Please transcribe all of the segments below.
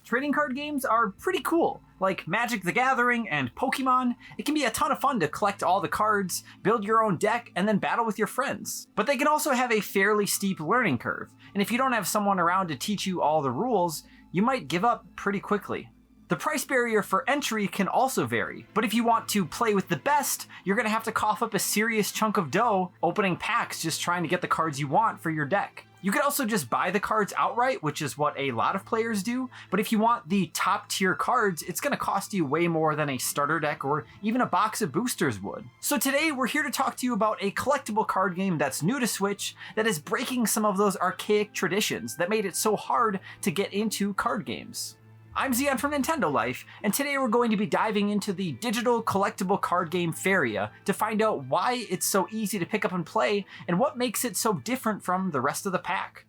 Trading card games are pretty cool. Like Magic the Gathering and Pokemon, it can be a ton of fun to collect all the cards, build your own deck, and then battle with your friends. But they can also have a fairly steep learning curve, and if you don't have someone around to teach you all the rules, you might give up pretty quickly. The price barrier for entry can also vary, but if you want to play with the best, you're going to have to cough up a serious chunk of dough opening packs just trying to get the cards you want for your deck. You could also just buy the cards outright, which is what a lot of players do, but if you want the top tier cards, it's going to cost you way more than a starter deck or even a box of boosters would. So today we're here to talk to you about a collectible card game that's new to Switch that is breaking some of those archaic traditions that made it so hard to get into card games. I'm Zion from Nintendo Life, and today we're going to be diving into the digital collectible card game Faeria to find out why it's so easy to pick up and play, and what makes it so different from the rest of the pack.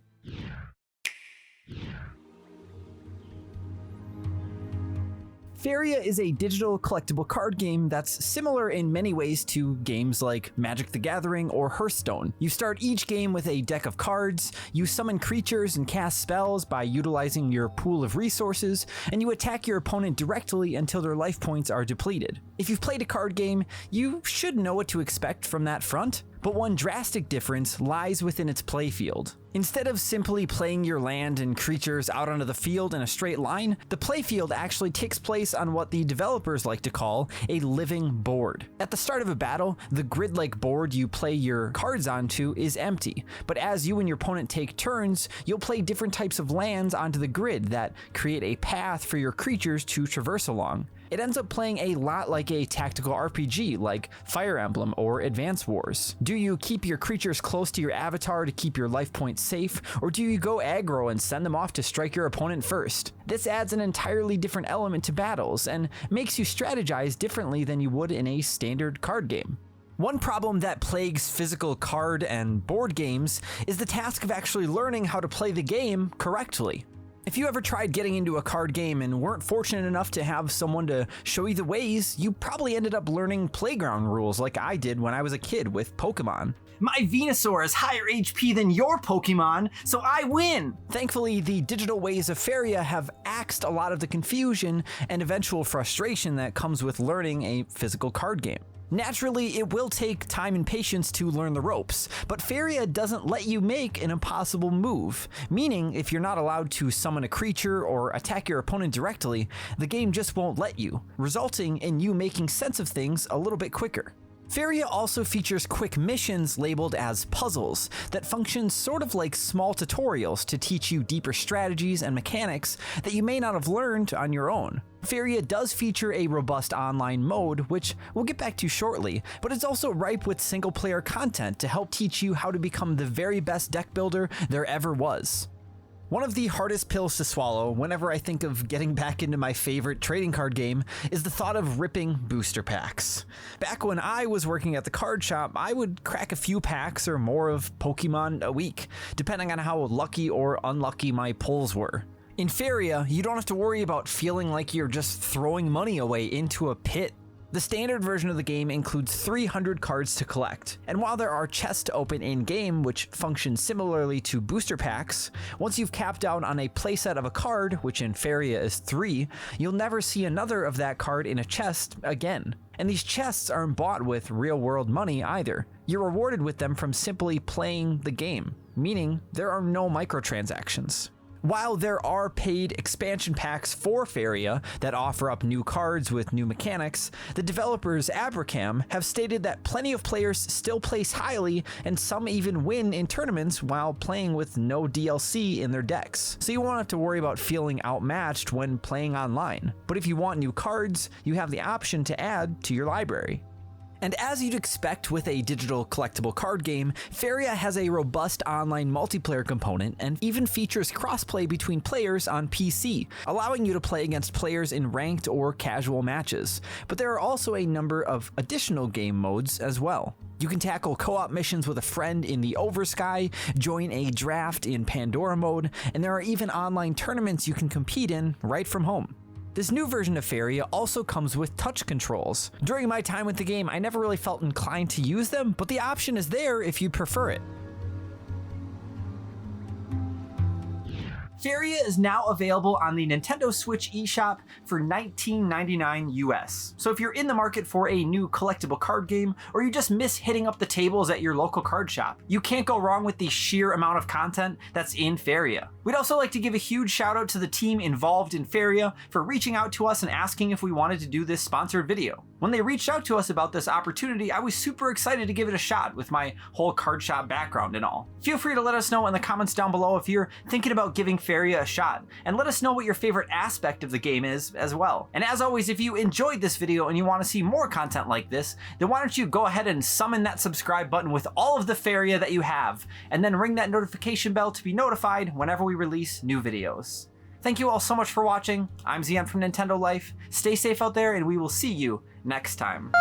Faeria is a digital collectible card game that's similar in many ways to games like Magic the Gathering or Hearthstone. You start each game with a deck of cards, you summon creatures and cast spells by utilizing your pool of resources, and you attack your opponent directly until their life points are depleted. If you've played a card game, you should know what to expect from that front. But one drastic difference lies within its playfield. Instead of simply playing your land and creatures out onto the field in a straight line, the playfield actually takes place on what the developers like to call a living board. At the start of a battle, the grid-like board you play your cards onto is empty, but as you and your opponent take turns, you'll play different types of lands onto the grid that create a path for your creatures to traverse along. It ends up playing a lot like a tactical RPG like Fire Emblem or Advance Wars. Do you keep your creatures close to your avatar to keep your life points safe, or do you go aggro and send them off to strike your opponent first? This adds an entirely different element to battles and makes you strategize differently than you would in a standard card game. One problem that plagues physical card and board games is the task of actually learning how to play the game correctly. If you ever tried getting into a card game and weren't fortunate enough to have someone to show you the ways, you probably ended up learning playground rules like I did when I was a kid with Pokemon. My Venusaur is higher HP than your Pokemon, so I win! Thankfully, the digital ways of Faeria have axed a lot of the confusion and eventual frustration that comes with learning a physical card game. Naturally, it will take time and patience to learn the ropes, but Faeria doesn't let you make an impossible move, meaning if you're not allowed to summon a creature or attack your opponent directly, the game just won't let you, resulting in you making sense of things a little bit quicker. Faeria also features quick missions labeled as puzzles that function sort of like small tutorials to teach you deeper strategies and mechanics that you may not have learned on your own. Faeria does feature a robust online mode, which we'll get back to shortly, but it's also ripe with single-player content to help teach you how to become the very best deck builder there ever was. One of the hardest pills to swallow whenever I think of getting back into my favorite trading card game is the thought of ripping booster packs. Back when I was working at the card shop, I would crack a few packs or more of Pokemon a week, depending on how lucky or unlucky my pulls were. In Faeria, you don't have to worry about feeling like you're just throwing money away into a pit. The standard version of the game includes 300 cards to collect, and while there are chests to open in-game which function similarly to booster packs, once you've capped out on a playset of a card, which in Faeria is 3, you'll never see another of that card in a chest again. And these chests aren't bought with real-world money either. You're rewarded with them from simply playing the game, meaning there are no microtransactions. While there are paid expansion packs for Faeria that offer up new cards with new mechanics, the developers Abracam have stated that plenty of players still place highly and some even win in tournaments while playing with no DLC in their decks. So you won't have to worry about feeling outmatched when playing online. But if you want new cards, you have the option to add to your library. And as you'd expect with a digital collectible card game, Faeria has a robust online multiplayer component and even features crossplay between players on PC, allowing you to play against players in ranked or casual matches. But there are also a number of additional game modes as well. You can tackle co-op missions with a friend in the Oversky, join a draft in Pandora mode, and there are even online tournaments you can compete in right from home. This new version of Faeria also comes with touch controls. During my time with the game, I never really felt inclined to use them, but the option is there if you'd prefer it. Faeria is now available on the Nintendo Switch eShop for $19.99 US. So if you're in the market for a new collectible card game, or you just miss hitting up the tables at your local card shop, you can't go wrong with the sheer amount of content that's in Faeria. We'd also like to give a huge shout out to the team involved in Faeria for reaching out to us and asking if we wanted to do this sponsored video. When they reached out to us about this opportunity, I was super excited to give it a shot with my whole card shop background and all. Feel free to let us know in the comments down below if you're thinking about giving Faeria a shot, and let us know what your favorite aspect of the game is as well. And as always, if you enjoyed this video and you want to see more content like this, then why don't you go ahead and summon that subscribe button with all of the Faeria that you have, and then ring that notification bell to be notified whenever we release new videos. Thank you all so much for watching. I'm Zion from Nintendo Life. Stay safe out there, and we will see you next time.